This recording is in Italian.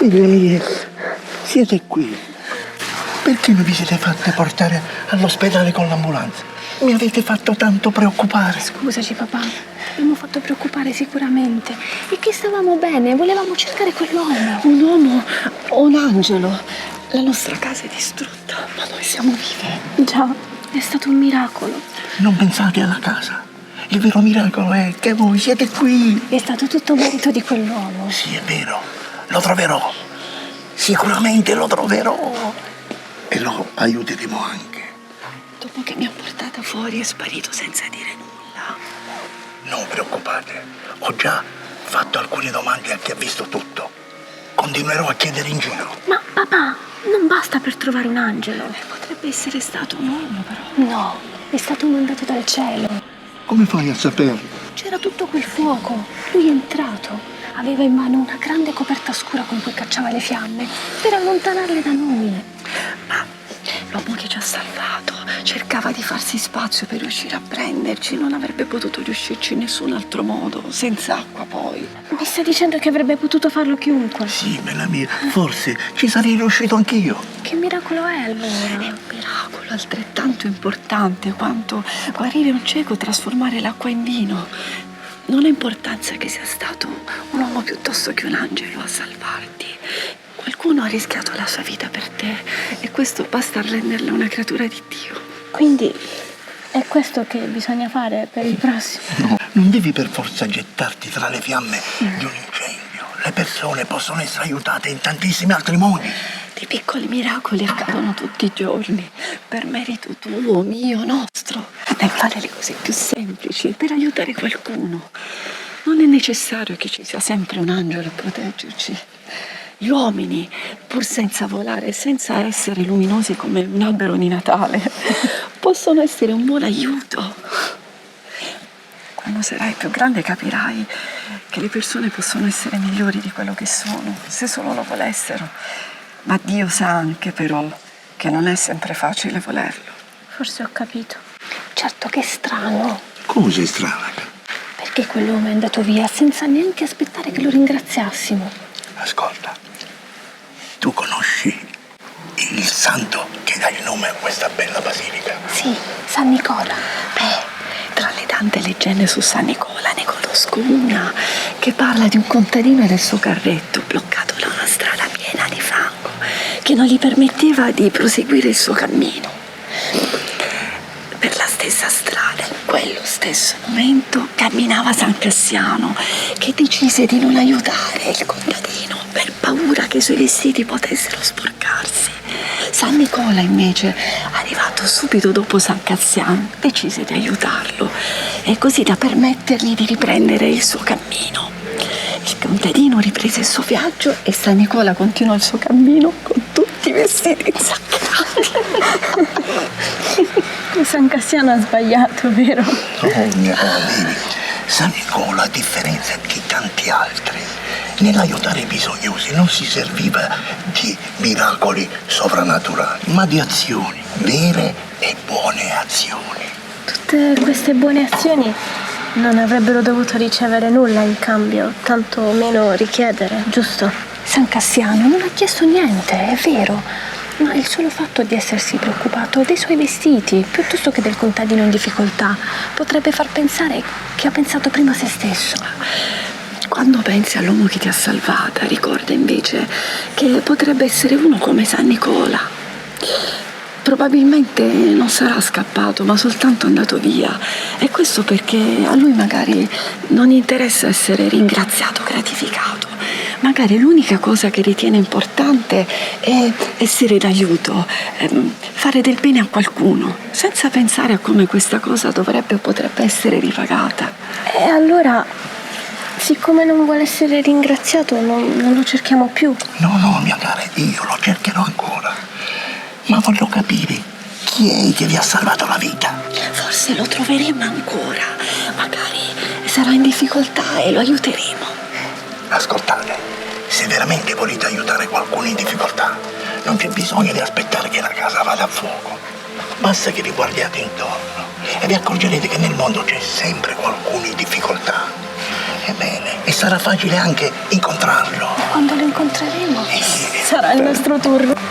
Figlie mie, siete qui. Perché non vi siete fatte portare all'ospedale con l'ambulanza? Mi avete fatto tanto preoccupare. Scusaci papà, abbiamo fatto preoccupare sicuramente. E che stavamo bene, volevamo cercare quell'uomo. Un uomo o un angelo? La nostra casa è distrutta, ma noi siamo vive. Già, è stato un miracolo. Non pensate alla casa. Il vero miracolo è che voi siete qui. È stato tutto merito di quell'uomo. Sì, è vero. Lo troverò. Sicuramente lo troverò. E lo aiuteremo anche. Dopo che mi ha portata fuori è sparito senza dire nulla. Non preoccupate. Ho già fatto alcune domande a chi ha visto tutto. Continuerò a chiedere in giro. Ma papà, non basta per trovare un angelo. Potrebbe essere stato un uomo, però. No, è stato mandato dal cielo. Come fai a saperlo? C'era tutto quel fuoco. Lui è entrato. Aveva in mano una grande coperta scura con cui cacciava le fiamme per allontanarle da noi. Ma l'uomo che ci ha salvato cercava di farsi spazio per riuscire a prenderci. Non avrebbe potuto riuscirci in nessun altro modo, senza acqua poi. Mi stai dicendo che avrebbe potuto farlo chiunque? Sì, bella mia, forse ci sarei riuscito anch'io. Che miracolo è allora? È un miracolo altrettanto importante quanto guarire un cieco, trasformare l'acqua in vino. Non ha importanza che sia stato un uomo piuttosto che un angelo a salvarti. Qualcuno ha rischiato la sua vita per te e questo basta a renderla una creatura di Dio. Quindi è questo che bisogna fare per il prossimo? No, non devi per forza gettarti tra le fiamme di un incendio. Le persone possono essere aiutate in tantissimi altri modi. Dei piccoli miracoli accadono tutti i giorni, per merito tuo, mio, nostro. Nel fare le cose più semplici, per aiutare qualcuno. Non è necessario che ci sia sempre un angelo a proteggerci. Gli uomini, pur senza volare, senza essere luminosi come un albero di Natale, possono essere un buon aiuto. Quando sarai più grande capirai che le persone possono essere migliori di quello che sono, se solo lo volessero. Ma Dio sa anche però che non è sempre facile volerlo. Forse ho capito. Certo che è strano. Cosa è strana? Perché quell'uomo è andato via senza neanche aspettare che lo ringraziassimo. Ascolta, tu conosci il santo che dà il nome a questa bella basilica? Sì, San Nicola. Tra le tante leggende su San Nicola ne conosco una che parla di un contadino e del suo carretto bloccato da una strada piena di fango che non gli permetteva di proseguire il suo cammino. Per la stessa strada, in quello stesso momento, camminava San Cassiano, che decise di non aiutare il contadino per paura che i suoi vestiti potessero sporcarsi. San Nicola, invece, arrivato subito dopo San Cassiano, decise di aiutarlo e così da permettergli di riprendere il suo cammino. Il contadino riprese il suo viaggio e San Nicola continuò il suo cammino con tutti i vestiti insaccati. San Cassiano ha sbagliato, vero? Oh mio Dio, San Nicola, a differenza di tanti altri, nell'aiutare i bisognosi non si serviva di miracoli sovrannaturali, ma di azioni, vere e buone azioni. Tutte queste buone azioni non avrebbero dovuto ricevere nulla in cambio, tanto meno richiedere, giusto? San Cassiano non ha chiesto niente, è vero. Ma il solo fatto di essersi preoccupato dei suoi vestiti, piuttosto che del contadino in difficoltà, potrebbe far pensare che ha pensato prima a se stesso. Quando pensi all'uomo che ti ha salvata, ricorda invece che potrebbe essere uno come San Nicola. Probabilmente non sarà scappato, ma soltanto andato via. E questo perché a lui magari non interessa essere ringraziato, gratificato. Magari l'unica cosa che ritiene importante è essere d'aiuto, fare del bene a qualcuno, senza pensare a come questa cosa dovrebbe o potrebbe essere ripagata. E allora, siccome non vuole essere ringraziato, non lo cerchiamo più. No, mia cara, io lo cercherò ancora. Ma voglio capire chi è che vi ha salvato la vita. Forse lo troveremo ancora, magari sarà in difficoltà e lo aiuteremo. Ascoltate, se veramente volete aiutare qualcuno in difficoltà, non c'è bisogno di aspettare che la casa vada a fuoco. Basta che vi guardiate intorno e vi accorgerete che nel mondo c'è sempre qualcuno in difficoltà. Ebbene, e sarà facile anche incontrarlo. Quando lo incontreremo dimostreremo. Sarà il nostro turno.